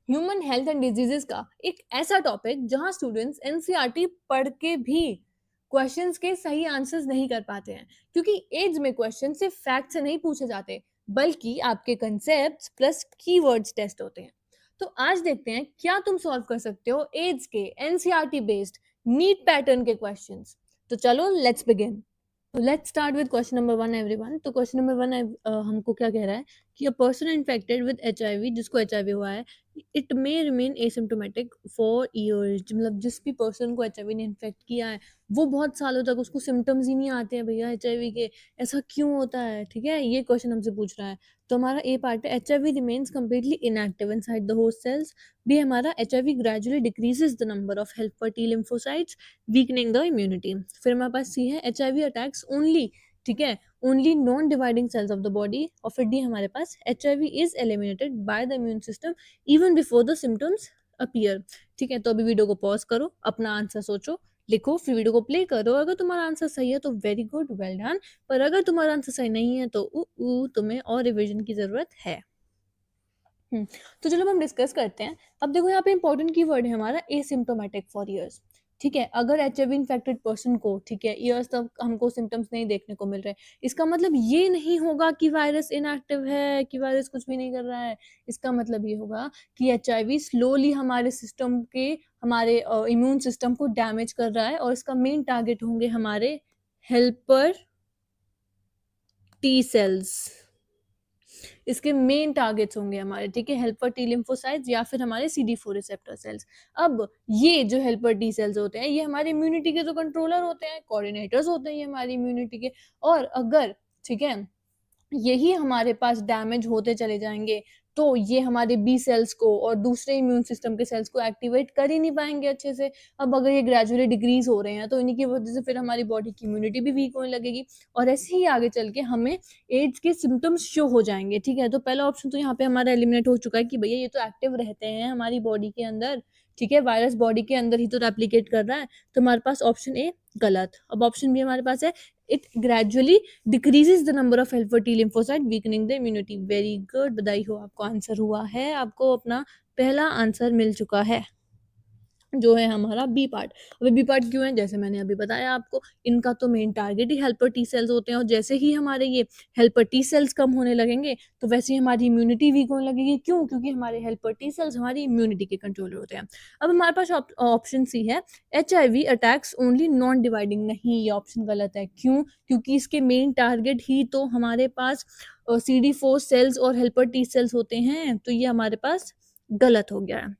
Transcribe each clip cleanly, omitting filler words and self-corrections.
Human health and diseases का एक ऐसा टॉपिक जहां स्टूडेंट्स एनसीईआरटी पढ़ के भी क्वेश्चंस के सही आंसर्स नहीं कर पाते हैं, क्योंकि एज में क्वेश्चन सिर्फ फैक्ट से नहीं पूछे जाते बल्कि आपके कंसेप्ट्स प्लस कीवर्ड्स टेस्ट होते हैं। तो आज देखते हैं क्या तुम सॉल्व कर सकते हो एज के एनसीईआरटी बेस्ड नीट पैटर्न के क्वेश्चंस। तो चलो लेट्स बिगिन। तो let's start with question number 1 everyone. तो क्वेश्चन नंबर 1 हमको क्या कह रहा है कि a person infected with HIV, जिसको एचआईवी हुआ है, it may remain asymptomatic for years. मतलब जिस भी पर्सन को एचआईवी ने इन्फेक्ट किया है वो बहुत सालों तक उसको सिम्टम्स ही नहीं आते हैं भैया एचआईवी के। ऐसा क्यों होता है? ठीक है, ये क्वेश्चन हमसे पूछ रहा है। तो हमारा ए पार्ट है HIV remains completely inactive inside the host cells. B हमारा HIV gradually decreases the number of helper T lymphocytes weakening the immunity. फिर हमारे पास सी है एचआईवी अटैक्स ओनली, ठीक है, only non dividing cells of the body. और फिर D हमारे पास HIV is eliminated by the immune system even before the symptoms appear. ठीक है, तो अभी वीडियो को पॉज करो, अपना आंसर सोचो, लिखो, फिर वीडियो को प्ले करो। अगर तुम्हारा आंसर सही है तो वेरी गुड, वेल डन। पर अगर तुम्हारा आंसर सही नहीं है तो तुम्हें और रिवीजन की जरूरत है। तो चलो हम डिस्कस करते हैं। अब देखो यहाँ पे इंपॉर्टेंट कीवर्ड है हमारा एसिम्प्टोमेटिक फॉर ईयर्स। ठीक है, अगर एचआईवी इन्फेक्टेड पर्सन को, ठीक है, ईयर्स तक हमको सिम्टम्स नहीं देखने को मिल रहे, इसका मतलब ये नहीं होगा कि वायरस इनएक्टिव है, कि वायरस कुछ भी नहीं कर रहा है। इसका मतलब ये होगा कि एचआईवी स्लोली हमारे सिस्टम के, हमारे इम्यून सिस्टम को डैमेज कर रहा है और इसका मेन टारगेट होंगे हमारे हेल्पर टी सेल्स। इसके मेन टारगेट्स होंगे हमारे, ठीक है, हेल्पर टी लिम्फोसाइट्स या फिर हमारे CD4 रिसेप्टर सेल्स। अब ये जो हेल्पर टी सेल्स होते हैं ये हमारी इम्यूनिटी के तो कंट्रोलर होते हैं, कोऑर्डिनेटर्स होते हैं ये हमारी इम्यूनिटी के। और अगर, ठीक है, यही हमारे पास डैमेज होते चले जाएंगे तो ये हमारे बी सेल्स को और दूसरे इम्यून सिस्टम के सेल्स को एक्टिवेट कर ही नहीं पाएंगे अच्छे से। अब अगर ये ग्रेजुअली डिक्रीज हो रहे हैं तो इन्हीं की वजह से फिर हमारी बॉडी की इम्यूनिटी भी वीक होने लगेगी और ऐसे ही आगे चल के हमें एड्स के सिम्टम्स शो हो जाएंगे। ठीक है, तो पहला ऑप्शन तो यहाँ पे हमारा एलिमिनेट हो चुका है कि भैया ये तो एक्टिव रहते हैं हमारी बॉडी के अंदर, ठीक है, वायरस बॉडी के अंदर ही तो रेप्लिकेट कर रहा है। तो हमारे पास ऑप्शन ए गलत। अब ऑप्शन बी हमारे पास है it gradually decreases the number of helper T lymphocyte weakening the immunity. Very good, बधाई हो, आपको आंसर हुआ है, आपको अपना पहला आंसर मिल चुका है जो है हमारा बी पार्ट। अब बी पार्ट क्यों है? जैसे मैंने अभी बताया आपको, इनका तो मेन टारगेट ही हेल्पर टी सेल्स होते हैं और जैसे ही हमारे ये हेल्पर टी सेल्स कम होने लगेंगे तो वैसे ही हमारी इम्यूनिटी वीक होने लगेगी। क्यों? क्योंकि हमारे हेल्पर टी सेल्स हमारी इम्यूनिटी के कंट्रोलर होते हैं। अब हमारे पास ऑप्शन सी है HIV attacks only non dividing. नहीं, ये ऑप्शन गलत है। क्यों? क्योंकि इसके मेन टारगेट ही तो हमारे पास CD4 सेल्स और हेल्पर टी सेल्स होते हैं, तो ये हमारे पास गलत हो गया है।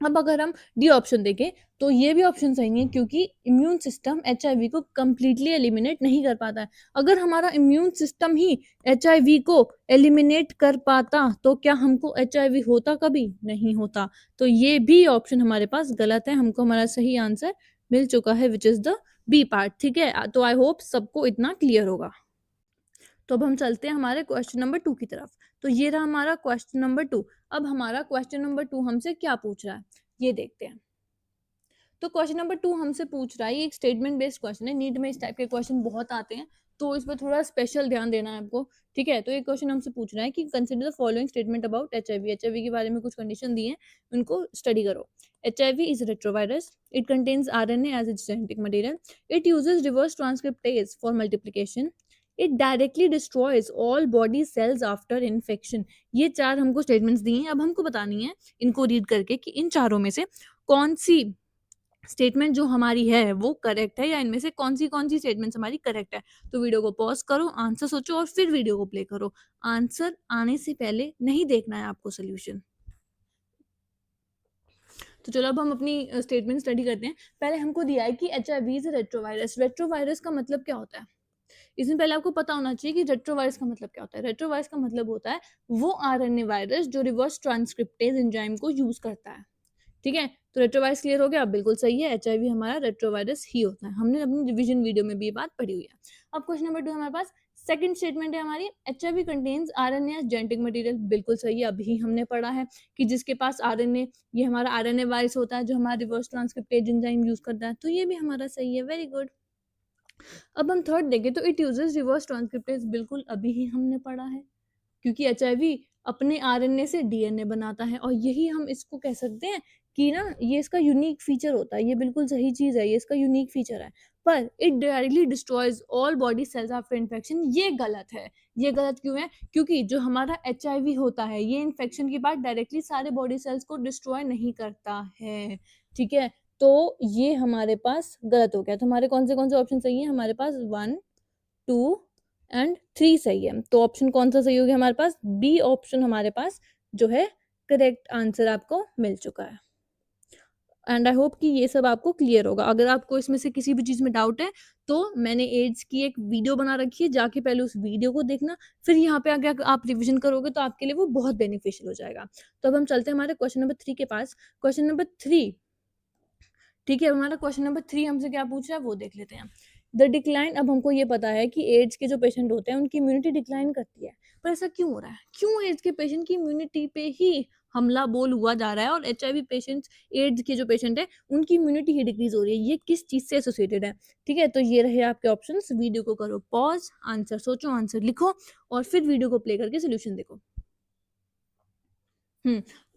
अब अगर हम डी ऑप्शन देखें तो ये भी ऑप्शन सही है, क्योंकि इम्यून सिस्टम एचआईवी को कंप्लीटली एलिमिनेट नहीं कर पाता है। अगर हमारा इम्यून सिस्टम ही एचआईवी को एलिमिनेट कर पाता तो क्या हमको एचआईवी होता? कभी नहीं होता। तो ये भी ऑप्शन हमारे पास गलत है, हमको हमारा सही आंसर मिल चुका है which is the B part. ठीक है, तो आई होप सबको इतना क्लियर होगा। तो अब हम चलते हैं हमारे क्वेश्चन नंबर 2 की तरफ। तो ये रहा हमारा क्वेश्चन नंबर 2। अब हमारा क्वेश्चन नंबर 2 हमसे क्या पूछ रहा है ये देखते हैं। तो क्वेश्चन नंबर 2 हमसे पूछ रहा है, ये एक स्टेटमेंट बेस्ड क्वेश्चन है, नीट में इस टाइप के क्वेश्चन बहुत आते हैं तो इस पर थोड़ा स्पेशल ध्यान देना है आपको। ठीक है, तो ये क्वेश्चन हमसे पूछ रहा है कि consider the following statement about HIV. HIV के बारे में कुछ कंडीशन दी है, उनको स्टडी करो। HIV is retrovirus, it contains RNA as its genetic material, it uses reverse transcriptase for multiplication, it directly destroys all body cells after infection. ये 4 हमको statements दी हैं। अब हमको बतानी है इनको रीड करके कि इन चारों में से कौन सी स्टेटमेंट जो हमारी है वो करेक्ट है या इनमें से कौन सी स्टेटमेंट्स हमारी करेक्ट है। तो वीडियो को पॉज करो, आंसर सोचो और फिर वीडियो को प्ले करो। आंसर आने से पहले नहीं देखना है आपको सोल्यूशन। तो चलो अब हम अपनी स्टेटमेंट स्टडी करते हैं। पहले हमको दिया है कि एचआईवी इज रेट्रोवायरस। रेट्रोवायरस का मतलब क्या होता है? इसमें पहले आपको पता होना चाहिए कि रेट्रोवायरस का मतलब क्या होता है। रेट्रोवायरस का मतलब होता है वो आरएनए वायरस जो रिवर्स ट्रांसक्रिप्टेज एंजाइम को यूज करता है। ठीक है, तो रेट्रोवायरस क्लियर हो गया, बिल्कुल सही है, एचआईवी हमारा रेट्रोवायरस ही होता है। हमने अपनी रिवीजन वीडियो में भी ये बात पढ़ी हुई है। अब क्वेश्चन नंबर 2 हमारे पास सेकंड स्टेटमेंट है हमारी, HIV contains RNA as genetic material. बिल्कुल सही है, अभी हमने पढ़ा है कि जिसके पास आरएनए, ये हमारा आरएनए वायरस होता है जो हमारा रिवर्स ट्रांसक्रिप्टेज एंजाइम यूज करता है, तो ये भी हमारा सही है, वेरी गुड। अब हम थर्ड देखें तो इट यूजेस रिवर्स ट्रांसक्रिप्टेज। बिल्कुल अभी ही हमने पढ़ा है, क्योंकि एचआईवी अपने आरएनए से डीएनए बनाता है, और यही हम इसको कह सकते हैं कि ना ये इसका यूनिक फीचर होता है। ये बिल्कुल सही चीज़ है, ये इसका यूनिक फीचर है। पर it directly destroys all body cells after infection, ये गलत है। ये गलत क्यों है? क्योंकि जो हमारा एचआईवी होता है ये इन्फेक्शन के बाद डायरेक्टली सारे बॉडी सेल्स को डिस्ट्रॉय नहीं करता है, ठीक है? तो ये हमारे पास गलत हो गया। तो हमारे कौन से ऑप्शन सही है? हमारे पास 1, 2 एंड 3 सही है। तो ऑप्शन कौन सा सही हो गया हमारे पास? बी ऑप्शन हमारे पास जो है करेक्ट आंसर आपको मिल चुका है। एंड आई होप कि ये सब आपको क्लियर होगा। अगर आपको इसमें से किसी भी चीज़ में डाउट है तो मैंने एड्स की एक वीडियो बना रखी है, जाके पहले उस वीडियो को देखना, फिर यहाँ पे आके आप रिवीजन करोगे तो आपके लिए वो बहुत बेनिफिशियल हो जाएगा। तो अब हम चलते हैं हमारे क्वेश्चन नंबर 3 के पास। क्वेश्चन नंबर 3, ठीक है, हमारा क्वेश्चन नंबर 3 हमसे क्या पूछ रहा है वो देख लेते हैं। द डिक्लाइन, अब हमको ये पता है कि एड्स के जो पेशेंट होते हैं उनकी इम्यूनिटी डिक्लाइन करती है, पर ऐसा क्यों हो रहा है? क्यों एड्स के पेशेंट की इम्यूनिटी पे ही हमला बोल हुआ जा रहा है और एचआईवी पेशेंट्स, एड्स के जो पेशेंट है उनकी इम्यूनिटी ही डिक्रीज हो रही है? ये किस चीज से एसोसिएटेड है? ठीक है, तो ये रहे आपके ऑप्शंस। वीडियो को करो पॉज, आंसर सोचो, आंसर लिखो और फिर वीडियो को प्ले करके सोल्यूशन देखो।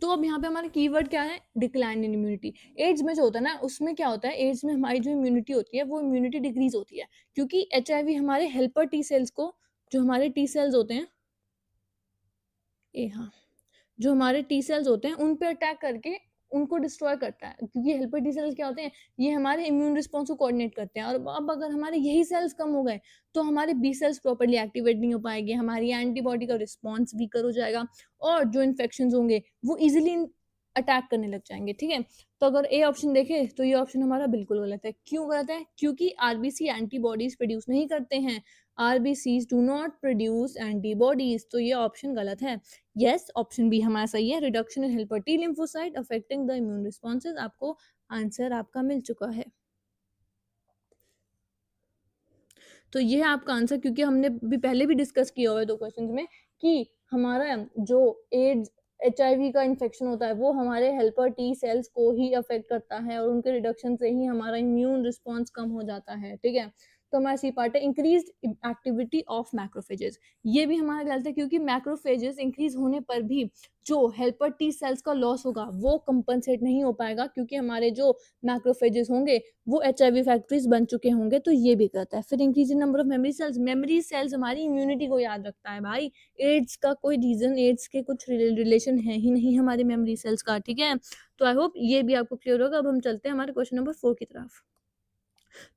तो अब यहाँ पे हमारा कीवर्ड क्या है? Decline in immunity. एड्स में जो होता है ना, उसमें क्या होता है, एड्स में हमारी जो इम्यूनिटी होती है वो इम्यूनिटी डिक्रीज होती है, क्योंकि एचआईवी हमारे हेल्पर टी सेल्स को, जो हमारे टी सेल्स होते हैं, हाँ, जो हमारे टी सेल्स होते हैं उन पे अटैक करके उनको डिस्ट्रॉय करता है, क्योंकि हेल्पर टी सेल्स क्या होते हैं, ये हमारे इम्यून रिस्पॉन्स को कोऑर्डिनेट करते हैं। और अब अगर हमारे यही सेल्स कम हो गए तो हमारे बी सेल्स प्रॉपर्ली एक्टिवेट नहीं हो पाएंगे, हमारी एंटीबॉडी का रिस्पॉन्स वीकर हो जाएगा और जो इन्फेक्शन होंगे वो इजिली अटैक करने लग जाएंगे, ठीक है? तो अगर ए ऑप्शन देखें तो ये ऑप्शन हमारा बिल्कुल गलत है। क्यों गलत है? क्योंकि आरबीसी एंटीबॉडीज प्रोड्यूस नहीं करते हैं। RBCs do not produce antibodies, तो ये ऑप्शन गलत है। यस, ऑप्शन बी हमारा सही है, reduction in helper T lymphocyte affecting the immune responses. आपको आंसर आपका मिल चुका है। तो ये है आपका आंसर, क्योंकि हमने भी पहले भी डिस्कस किया हुआ है 2 क्वेश्चंस में कि हमारा जो एड्स, एचआईवी का इन्फेक्शन होता है वो हमारे हेल्पर टी सेल्स को ही अफेक्ट करता है और उनके रिडक्शन से ही हमारा इम्यून रिस्पॉन्स कम हो जाता है, ठीक है? तो हमारा सी पार्ट है इंक्रीज्ड एक्टिविटी ऑफ मैक्रोफेजेस। ये भी हमारा गलत है, क्योंकि मैक्रोफेजेस इंक्रीज होने पर भी जो हेल्पर टी सेल्स का लॉस होगा वो कंपनसेट नहीं हो पाएगा, क्योंकि हमारे जो मैक्रोफेजेस होंगे वो एचआईवी फैक्टरीज बन चुके होंगे, तो ये भी गलत है। फिर increase in number of memory cells हमारी इम्यूनिटी को याद रखता है भाई। एड्स का कोई रीजन, एड्स के कुछ रिलेशन है ही नहीं हमारे मेमोरी सेल्स का, ठीक है? तो आई होप ये भी आपको क्लियर होगा। अब हम चलते हैं हमारे क्वेश्चन नंबर 4 की तरफ।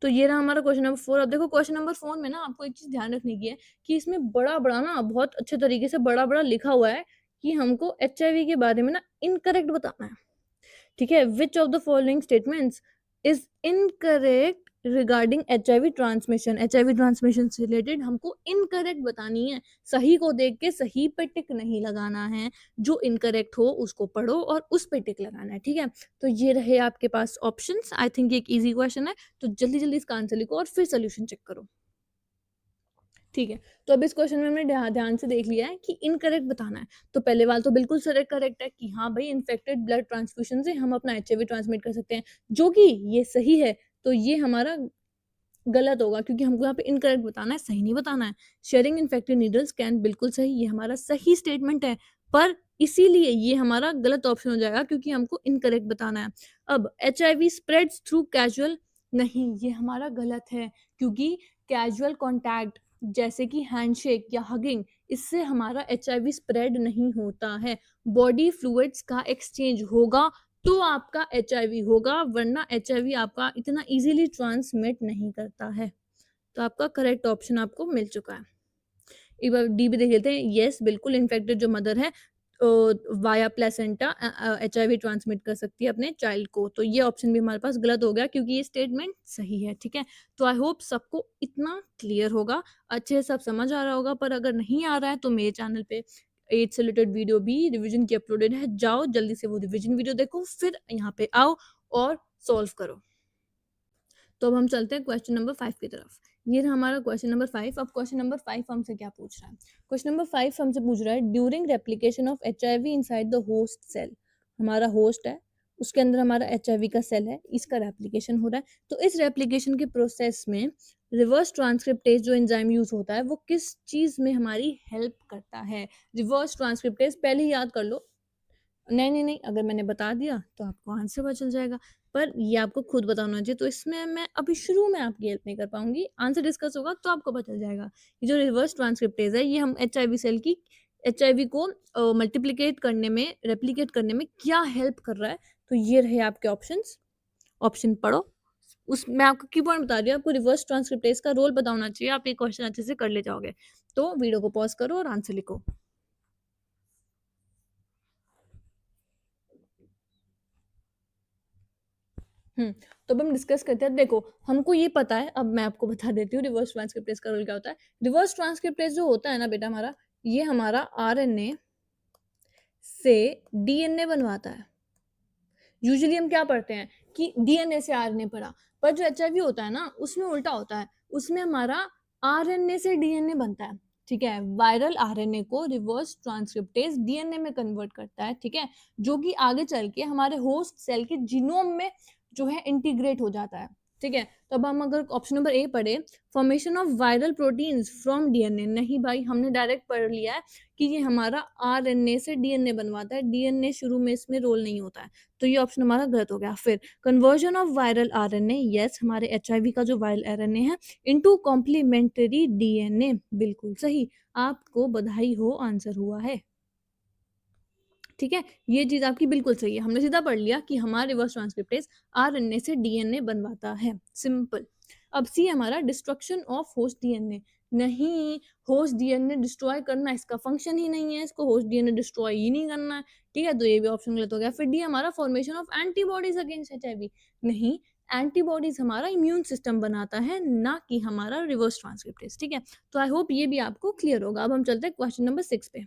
तो ये रहा हमारा क्वेश्चन नंबर 4। अब देखो क्वेश्चन नंबर 4 में ना आपको एक चीज ध्यान रखने की है कि इसमें बड़ा बड़ा ना, बहुत अच्छे तरीके से बड़ा बड़ा लिखा हुआ है कि हमको एचआईवी के बारे में ना इनकरेक्ट बताना है, ठीक है? Which of the following statements is incorrect regarding HIV transmission? HIV transmission से रिलेटेड हमको इनकरेक्ट बतानी है। सही को देख के सही पे टिक नहीं लगाना है, जो इनकरेक्ट हो उसको पढ़ो और उस पे टिक लगाना है, ठीक है? तो ये रहे आपके पास ऑप्शंस। आई थिंक ये एक इजी क्वेश्चन है, तो जल्दी जल्दी इसका आंसर लिखो और फिर सोल्यूशन चेक करो, ठीक है? तो अब इस क्वेश्चन में हमने ध्यान से देख लिया है कि इनकरेक्ट बताना है। तो पहले वाला तो बिल्कुल करेक्ट है कि हाँ भाई, इन्फेक्टेड ब्लड ट्रांसफ्यूजन से हम अपना एचआईवी ट्रांसमिट कर सकते हैं, जो कि ये सही है। तो ये हमारा गलत होगा, क्योंकि हमको यहाँ पे इनकरेक्ट बताना है, सही नहीं बताना है। शेयरिंग इन्फेक्टेड नीडल्स कैन, बिल्कुल सही, ये हमारा सही स्टेटमेंट है, पर इसीलिए ये हमारा गलत ऑप्शन हो जाएगा, क्योंकि हमको इनकरेक्ट बताना है। अब एचआईवी स्प्रेड्स थ्रू कैजुअल, नहीं, ये हमारा गलत है, क्योंकि कैजुअल कॉन्टैक्ट जैसे कि हैंडशेक या हगिंग, इससे हमारा एचआईवी स्प्रेड नहीं होता है। बॉडी फ्लूइड्स का एक्सचेंज होगा तो आपका एचआईवी होगा, वरना एचआईवी आपका इतना इजीली ट्रांसमिट नहीं करता है। तो आपका करेक्ट ऑप्शन आपको मिल चुका है। एक बार डी भी देख लेते हैं। यस, बिल्कुल, इन्फेक्टेड जो मदर है वाया प्लेसेंटा एचआईवी ट्रांसमिट कर सकती है अपने चाइल्ड को। तो ये ऑप्शन भी हमारे पास गलत हो गया, क्योंकि ये स्टेटमेंट सही है, ठीक है? तो आई होप सबको इतना क्लियर होगा, अच्छे से सब समझ आ रहा होगा। पर अगर नहीं आ रहा है तो मेरे चैनल पे एड्स से रिलेटेड वीडियो भी रिवीजन की अपलोडेड है, जाओ जल्दी से वो रिवीजन वीडियो देखो, फिर यहाँ पे आओ और सॉल्व करो। तो अब हम चलते हैं क्वेश्चन नंबर 5 की तरफ। ये रहा हमारा क्वेश्चन नंबर 5। अब क्वेश्चन नंबर 5 हमसे क्या पूछ रहा है? क्वेश्चन नंबर 5 हमसे पूछ रहा है during replication of HIV inside the host cell. हमारा होस्ट है, उसके अंदर हमारा HIV का सेल है, इसका रेप्लिकेशन हो रहा है। तो इस रेप्लिकेशन के प्रोसेस में रिवर्स ट्रांसक्रिप्टेज जो एंजाइम यूज होता है वो किस चीज में हमारी हेल्प करता है? रिवर्स ट्रांसक्रिप्टेज पहले ही याद कर लो। नहीं, अगर मैंने बता दिया तो आपको आंसर पता चल जाएगा, पर ये आपको खुद बताना चाहिए, तो इसमें मैं अभी शुरू में आपकी हेल्प नहीं कर पाऊँगी। आंसर डिस्कस होगा तो आपको पता चल जाएगा। ये जो रिवर्स ट्रांसक्रिप्टेज़ है, ये हम एचआईवी सेल की एचआईवी को मल्टीप्लिकेट करने में, रेप्लिकेट करने में क्या हेल्प कर रहा है? तो ये रहे आपके ऑप्शंस। ऑप्शन पढ़ो। मैं आपको की पॉइंट बता रही हूँ, आपको रिवर्स ट्रांसक्रिप्टेज़ का रोल पता होना चाहिए, आप ये क्वेश्चन अच्छे से कर ले जाओगे। तो वीडियो को पॉज़ करो और आंसर लिखो। तो अब हम डिस्कस करते हैं। देखो, हमको ये पता है, अब मैं आपको बता देती हूँ रिवर्स ट्रांसक्रिप्टेज का रोल क्या होता है। रिवर्स ट्रांसक्रिप्टेज जो होता है ना बेटा हमारा, ये हमारा आरएनए से डीएनए बनवाता है। यूजुअली हम क्या पढ़ते हैं कि डीएनए से आरएनए पढ़ा, पर जो एचआईवी होता है ना उसमें उल्टा होता है, उसमें हमारा आरएनए से डीएनए बनता है। ठीक है, वायरल आरएनए को रिवर्स ट्रांसक्रिप्टेज डीएनए में कन्वर्ट करता है। ठीक है, जो कि आगे चल के हमारे होस्ट सेल के जीनोम में जो है इंटीग्रेट हो जाता है। ठीक है, तो अब हम अगर ऑप्शन नंबर ए पढ़े, formation of viral proteins from DNA, नहीं भाई, हमने डायरेक्ट पढ़ लिया है कि ये हमारा आरएनए से डीएनए बनवाता है, डीएनए शुरू में इसमें रोल नहीं होता है, तो ये ऑप्शन हमारा गलत हो गया। फिर conversion of viral RNA, yes, हमारे एचआईवी का जो वायरल आरएनए है इनटू कॉम्प्लीमेंट्री डीएनए, बिल्कुल सही, आपको बधाई हो, आंसर हुआ है। ठीक है, ये चीज आपकी बिल्कुल सही है, हमने सीधा पढ़ लिया कि हमारा रिवर्स ट्रांसक्रिप्टेज आरएनए से डीएनए बनवाता है, सिंपल। अब सी हमारा डिस्ट्रक्शन ऑफ होस्ट डीएनए, नहीं, होस्ट डीएनए डिस्ट्रॉय करना इसका फंक्शन ही नहीं है, इसको होस्ट डीएनए डिस्ट्रॉय ही नहीं करना है। ठीक है, तो ये भी ऑप्शन गलत हो गया। फिर डी हमारा formation of antibodies against HIV, नहीं, एंटीबॉडीज हमारा इम्यून सिस्टम बनाता है, ना कि हमारा रिवर्स ट्रांसक्रिप्टेज। ठीक है, तो आई होप ये भी आपको क्लियर होगा। अब हम चलते हैं क्वेश्चन नंबर 6 पे।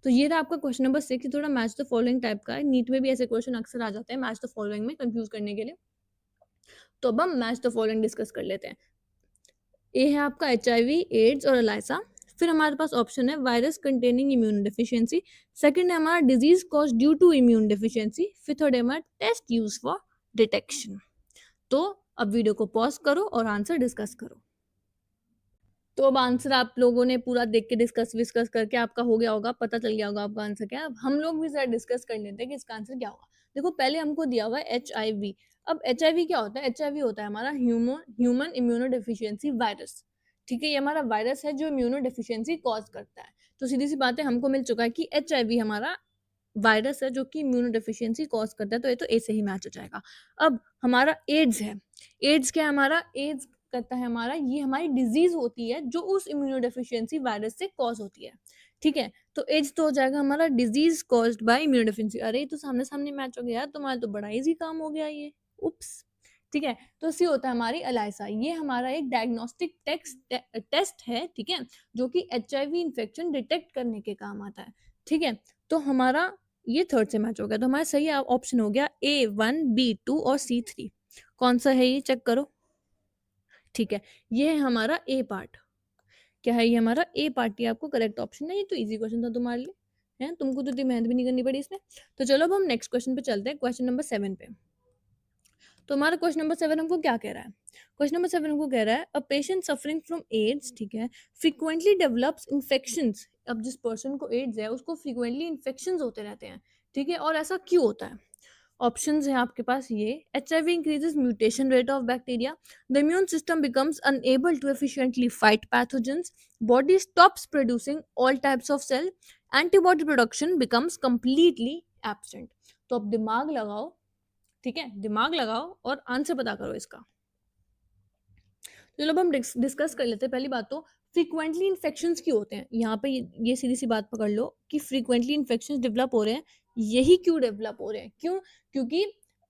तो ये रहा आपका क्वेश्चन नंबर 6, थोड़ा मैच द फॉलोइंग टाइप का है, नीट में भी ऐसे क्वेश्चन अक्सर आ जाते हैं मैच द फॉलोइंग में कंफ्यूज करने के लिए। तो अब हम मैच द फॉलोइंग डिस्कस कर लेते हैं। ए है आपका एचआईवी, एड्स और एलाइसा। फिर हमारे पास ऑप्शन है virus containing immune deficiency. Second है हमारा disease cause due to immune deficiency. फिर थर्ड है हमारा टेस्ट यूज फॉर डिटेक्शन। तो अब वीडियो को पॉज करो और आंसर डिस्कस करो। तो अब आंसर आप लोगों ने पूरा देख के डिस्कस विस्कस करके आपका हो गया होगा, पता चल गया होगा आपका आंसर क्या है। अब हम लोग भी जरा डिस्कस कर लेते हैं कि इसका आंसर क्या होगा। देखो, पहले हमको दिया हुआ है एचआईवी। अब एचआईवी क्या होता है? एचआईवी होता है हमारा ह्यूमन इम्यूनो डेफिशिएंसी वायरस। ठीक है, ये हमारा वायरस है जो इम्यूनो डेफिशिएंसी कॉज करता है। तो सीधी सी बात है, हमको मिल चुका है कि एचआईवी हमारा वायरस है जो कि इम्यूनो डेफिशिएंसी कॉज करता है, तो ये तो ए से ही मैच हो जाएगा। अब हमारा एड्स है। एड्स क्या है हमारा? एड्स करता है हमारा, ये हमारी डिजीज होती है जो उस इम्यूनो डेफिशिएंसी वायरस से कॉज होती है। ठीक है, तो एड्स तो हो जाएगा हमारा disease caused by immuno deficiency. अरे ये तो सामने सामने मैच हो गया यार, तुम्हारा तो बड़ा इजी काम हो गया ये, उप्स। ठीक है, तो सी होता है हमारी अलाइसा, ये हमारा एक डायग्नोस्टिक टेस्ट है। ठीक है, जो कि एचआईवी इन्फेक्शन डिटेक्ट करने के काम आता है। ठीक है, तो हमारा ये थर्ड से मैच हो गया, तो हमारा सही ऑप्शन हो गया A1, B2 और C3। कौन सा है ये चेक करो। ठीक है, ये है हमारा ए पार्ट। क्या है ये हमारा? ए पार्ट, ये आपको करेक्ट ऑप्शन है। ये तो इजी क्वेश्चन था तुम्हारे लिए, है, तुमको तो इतनी मेहनत भी नहीं करनी पड़ी इसमें। तो चलो अब हम नेक्स्ट क्वेश्चन पे चलते हैं, क्वेश्चन नंबर 7 पे। तो हमारा क्वेश्चन नंबर 7 हमको क्या कह रहा है? क्वेश्चन नंबर 7 हमको कह रहा है a patient suffering from AIDS, ठीक है, फ्रीक्वेंटली डेवलप्स इन्फेक्शंस। अब जिस पर्सन को एड्स है उसको फ्रीक्वेंटली इन्फेक्शंस होते रहते हैं। ठीक है, और ऐसा क्यों होता है? ऑप्शंस हैं आपके पास ये। HIV increases mutation rate of bacteria, the immune system becomes unable to efficiently fight pathogens, body stops producing all types of cell, antibody production becomes completely absent. तो अब दिमाग लगाओ, ठीक है, दिमाग लगाओ और आंसर पता करो इसका। चलो अब हम डिस्कस कर लेते हैं। पहली बात तो फ्रीक्वेंटली इन्फेक्शंस क्यों होते हैं? यहाँ पे ये सीधी सी बात पकड़ लो कि फ्रीक्वेंटली इन्फेक्शंस डेवलप हो रहे हैं। यही क्यों डेवलप हो रहे हैं? क्यों? क्योंकि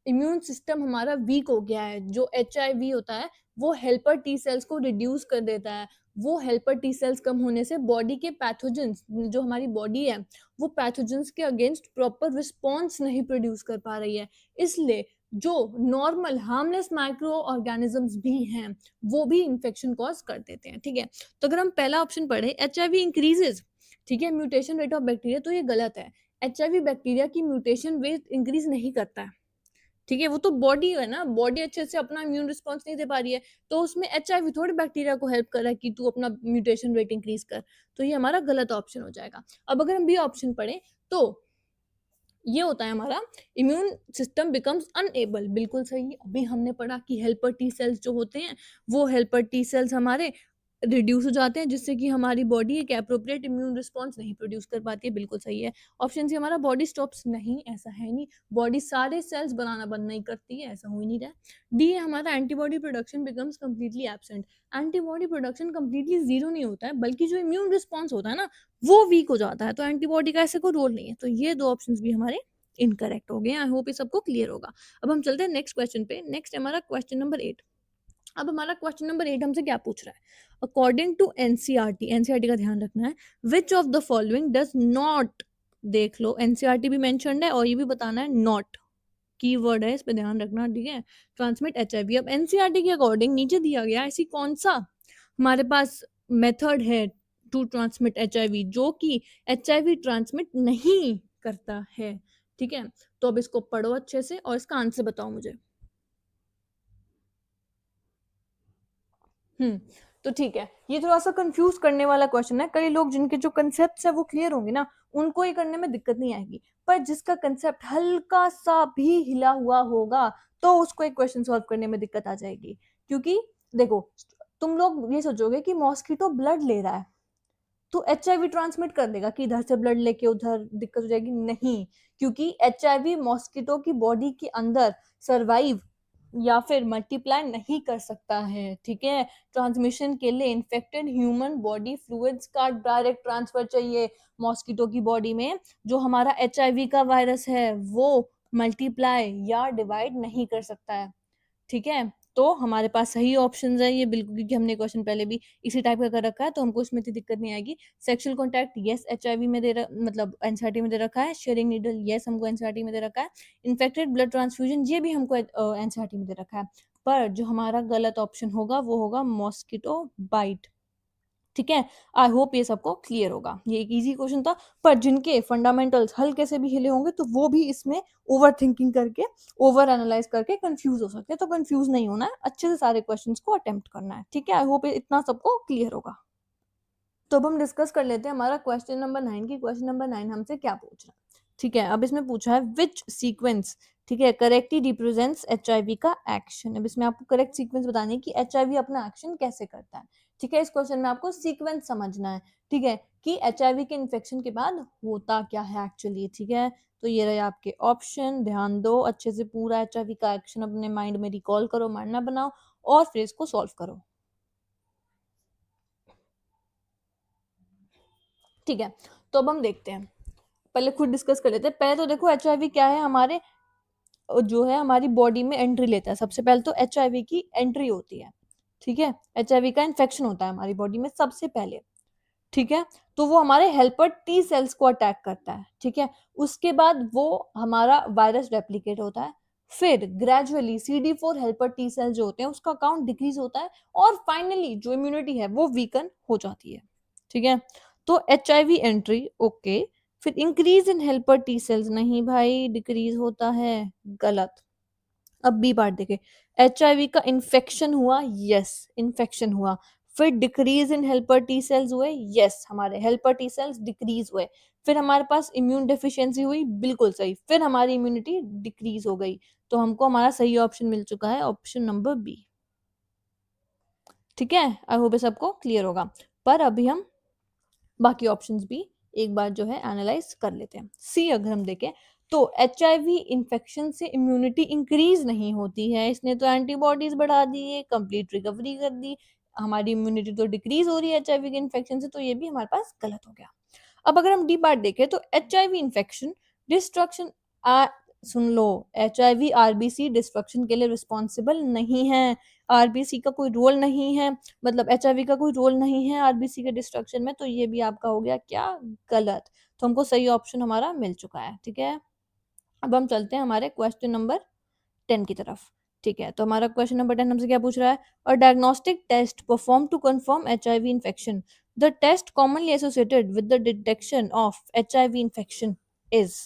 इम्यून सिस्टम हमारा वीक हो गया है। जो एचआईवी होता है वो हेल्पर टी सेल्स को रिड्यूस कर देता है। वो हेल्पर टी सेल्स कम होने से बॉडी के पैथोजेंस, जो हमारी बॉडी है वो पैथोजेंस के अगेंस्ट प्रॉपर रिस्पॉन्स नहीं प्रोड्यूस कर पा रही है। इसलिए जो नॉर्मल हार्मलेस माइक्रो ऑर्गेनिजम्स भी हैं वो भी इन्फेक्शन कॉज कर देते हैं। ठीक है, तो अगर हम पहला ऑप्शन पढ़े एचआईवी इंक्रीजेज, ठीक है, म्यूटेशन रेट ऑफ बैक्टीरिया, तो ये गलत है। एचआईवी बैक्टीरिया की म्यूटेशन रेट इंक्रीज नहीं करता है। ठीक है, वो तो बॉडी है ना, बॉडी अच्छे से अपना इम्यून रिस्पॉन्स नहीं दे पा रही है, तो उसमें एचआईवी थोड़ी बैक्टीरिया को हेल्प कर रहा है कि तू अपना म्यूटेशन रेट इंक्रीज कर, तो ये हमारा गलत ऑप्शन हो जाएगा। अब अगर हम बी ऑप्शन पढ़े तो ये होता है हमारा इम्यून सिस्टम बिकम्स अनएबल, बिल्कुल सही। अभी हमने पढ़ा कि हेल्पर टी सेल्स जो होते हैं वो हेल्पर टी सेल्स हमारे रिड्यूस हो जाते हैं, जिससे कि हमारी बॉडी एक एप्रोप्रिएट इम्यून रिस्पॉन्स नहीं प्रोड्यूस कर पाती है, बिल्कुल सही है। ऑप्शन सी हमारा बॉडी स्टॉप्स, नहीं ऐसा है नहीं, बॉडी सारे सेल्स बनाना बंद नहीं करती है, ऐसा हो ही नहीं रहा है। डी है हमारा antibody production becomes completely absent, antibody production completely zero नहीं होता है, बल्कि जो इम्यून रिस्पॉन्स होता है ना वो वीक हो जाता है, तो एंटीबॉडी का ऐसे कोई रोल नहीं है, तो ये दो ऑप्शंस भी हमारे इनकरेक्ट हो गए। आई होप ये सबको क्लियर होगा। अब हम चलते हैं नेक्स्ट क्वेश्चन पे। नेक्स्ट हमारा क्वेश्चन नंबर 8। अब हमारा क्वेश्चन नंबर 8 हमसे क्या पूछ रहा है, अकॉर्डिंग टू एनसीईआरटी, एनसीईआरटी का ध्यान रखना है, which of the following does not, देख लो एनसीईआरटी भी मेंशन्ड है और ये भी बताना है नॉट, कीवर्ड है, इस पे ध्यान रखना, ठीक है, ट्रांसमिट एचआईवी। अब एनसीईआरटी के अकॉर्डिंग नीचे दिया गया ऐसी कौन सा हमारे पास मेथड है टू ट्रांसमिट एचआईवी जो कि एचआईवी ट्रांसमिट नहीं करता है, ठीक है। तो अब इसको पढ़ो अच्छे से और इसका आंसर बताओ मुझे। तो ठीक है, ये थोड़ा सा कंफ्यूज करने वाला क्वेश्चन है, कई लोग जिनके जो कंसेप्ट है वो क्लियर होंगे ना, उनको ये करने में दिक्कत नहीं आएगी, पर जिसका कंसेप्ट हल्का सा भी हिला हुआ होगा तो उसको एक क्वेश्चन सॉल्व करने में दिक्कत आ जाएगी। क्योंकि देखो, तुम लोग ये सोचोगे कि मॉस्किटो ब्लड ले रहा है तो एचआईवी ट्रांसमिट कर देगा, कि इधर से ब्लड लेके उधर दिक्कत हो जाएगी, नहीं, क्योंकि एचआईवी मॉस्किटो की बॉडी के अंदर सरवाइव या फिर मल्टीप्लाई नहीं कर सकता है, ठीक है। ट्रांसमिशन के लिए इन्फेक्टेड ह्यूमन बॉडी फ्लूइड्स का डायरेक्ट ट्रांसफर चाहिए मॉस्किटो की बॉडी में, जो हमारा एचआईवी का वायरस है वो मल्टीप्लाई या डिवाइड नहीं कर सकता है, ठीक है। तो हमारे पास सही ऑप्शन है ये बिल्कुल, क्योंकि हमने क्वेश्चन पहले भी इसी टाइप का कर रखा है, तो हमको इसमें इतनी दिक्कत नहीं आएगी। सेक्सुअल कॉन्टैक्ट यस एचआईवी में मतलब एनसीईआरटी में दे रखा है। शेयरिंग नीडल यस हमको एनसीईआरटी में दे रखा है। इन्फेक्टेड ब्लड ट्रांसफ्यूजन ये भी हमको एनसीईआरटी में दे रखा है, पर जो हमारा गलत ऑप्शन होगा वो होगा मॉस्किटो बाइट, ठीक है। आई होप ये सबको क्लियर होगा, ये एक इजी क्वेश्चन था, पर जिनके फंडामेंटल्स हल्के से भी हिले होंगे तो वो भी इसमें ओवर थिंकिंग करके, ओवर एनालाइज करके कंफ्यूज हो सकते हैं, तो कंफ्यूज नहीं होना है, अच्छे से सारे क्वेश्चंस को अटेम्प्ट करना है, ठीक है। आई होप इतना सबको क्लियर होगा। तो अब हम डिस्कस कर लेते हैं हमारा क्वेश्चन नंबर 9 की। क्वेश्चन नंबर 9 हमसे क्या पूछ रहा है, ठीक है। अब इसमें पूछा है विच सीक्वेंस, ठीक है, करेक्टली रिप्रेजेंट्स एचआईवी का एक्शन। अब इसमें आपको करेक्ट सीक्वेंस बतानी है कि एचआईवी अपना एक्शन कैसे करता है, ठीक है। इस क्वेश्चन में आपको सीक्वेंस समझना है, ठीक है, कि एचआईवी के इन्फेक्शन के बाद होता क्या है एक्चुअली, ठीक है। तो ये रहे आपके ऑप्शन, ध्यान दो अच्छे से, पूरा एचआईवी का एक्शन अपने माइंड में रिकॉल करो, मानना बनाओ और फिर इसको सॉल्व करो, ठीक है। तो अब हम देखते हैं, पहले खुद डिस्कस कर लेते हैं। पहले तो देखो एचआईवी क्या है, हमारे जो है हमारी बॉडी में एंट्री लेता है। सबसे पहले तो एचआईवी की एंट्री होती है, ठीक है, एचआईवी का इन्फेक्शन होता है हमारी बॉडी में सबसे पहले, ठीक है। तो वो हमारे हेल्पर टी सेल्स को अटैक करता है, ठीक है। उसके बाद वो हमारा वायरस रेप्लिकेट होता है, फिर gradually CD4 helper T cells जो होते हैं उसका काउंट डिक्रीज होता है, और फाइनली जो इम्यूनिटी है वो वीकन हो जाती है, ठीक है। तो एचआईवी एंट्री ओके, फिर increase in helper T cells, नहीं भाई डिक्रीज होता है, गलत। अब बी पार्ट देखे, एचआईवी का इन्फेक्शन हुआ, यस इन्फेक्शन हुआ, फिर decrease in helper T cells हुए, यस हमारे हेल्पर टी सेल्स डिक्रीज हुए, फिर हमारे पास इम्यून डेफिशिएंसी हुई, बिल्कुल सही, फिर हमारी इम्यूनिटी डिक्रीज हो गई, तो हमको हमारा सही ऑप्शन मिल चुका है, ऑप्शन नंबर बी, ठीक है। आई होप सबको क्लियर होगा। पर अभी हम बाकी ऑप्शंस भी एक बार जो है एनालाइज कर लेते हैं। सी अगर हम देखें तो एचआईवी इन्फेक्शन से इम्यूनिटी इंक्रीज नहीं होती है, इसने तो एंटीबॉडीज बढ़ा दी है, कंप्लीट रिकवरी कर दी, हमारी इम्यूनिटी तो डिक्रीज हो रही है एचआईवी के इन्फेक्शन से, तो ये भी हमारे पास गलत हो गया। अब अगर हम डी पार्ट देखें तो एचआईवी इन्फेक्शन डिस्ट्रक्शन, सुन लो, एचआईवी आरबीसी डिस्ट्रक्शन के लिए रिस्पॉन्सिबल नहीं है, आरबीसी का कोई रोल नहीं है, मतलब एचआईवी का कोई रोल नहीं है आरबीसी के डिस्ट्रक्शन में, तो ये भी आपका हो गया क्या, गलत। तो हमको सही ऑप्शन हमारा मिल चुका है, ठीक है। अब हम चलते हैं हमारे क्वेश्चन नंबर 10 की तरफ, ठीक है। तो हमारा क्वेश्चन नंबर 10 हमसे क्या पूछ रहा है, a diagnostic test perform to confirm HIV infection, the test commonly associated with the detection of HIV infection is,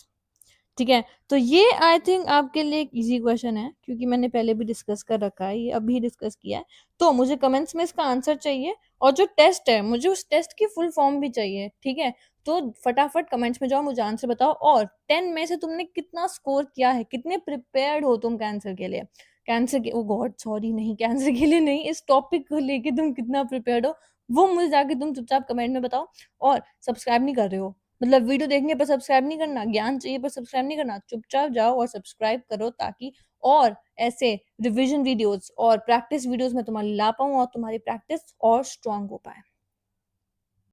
ठीक है? तो ये आई थिंक आपके लिए एक ईज़ी क्वेश्चन है, क्योंकि मैंने पहले भी डिस्कस कर रखा है, ये अभी डिस्कस किया है। तो मुझे कमेंट्स में इसका आंसर चाहिए, और जो टेस्ट है, मुझे उस टेस्ट की फुल फॉर्म भी चाहिए, ठीक है? तो फटाफट कमेंट्स में जाओ, मुझे आंसर बताओ, और 10 में से तुमने कितना स्कोर किया है? कितने प्रिपेयर्ड हो तुम कैंसर के लिए? कैंसर के ओह गॉड! सॉरी, नहीं, कैंसर के लिए नहीं, इस टॉपिक को लेके तुम कितना प्रिपेयर्ड हो, वो मुझे जाके तुम चुपचाप कमेंट में बताओ। और सब्सक्राइब नहीं कर रहे हो, मतलब वीडियो देखने पर सब्सक्राइब नहीं करना, ज्ञान चाहिए पर सब्सक्राइब नहीं करना, चुपचाप जाओ और सब्सक्राइब करो, ताकि और ऐसे रिवीजन वीडियोज़ और प्रैक्टिस वीडियोज़ मैं तुम्हारे लिए ला पाऊँ और तुम्हारी प्रैक्टिस और स्ट्रॉन्ग हो पाए।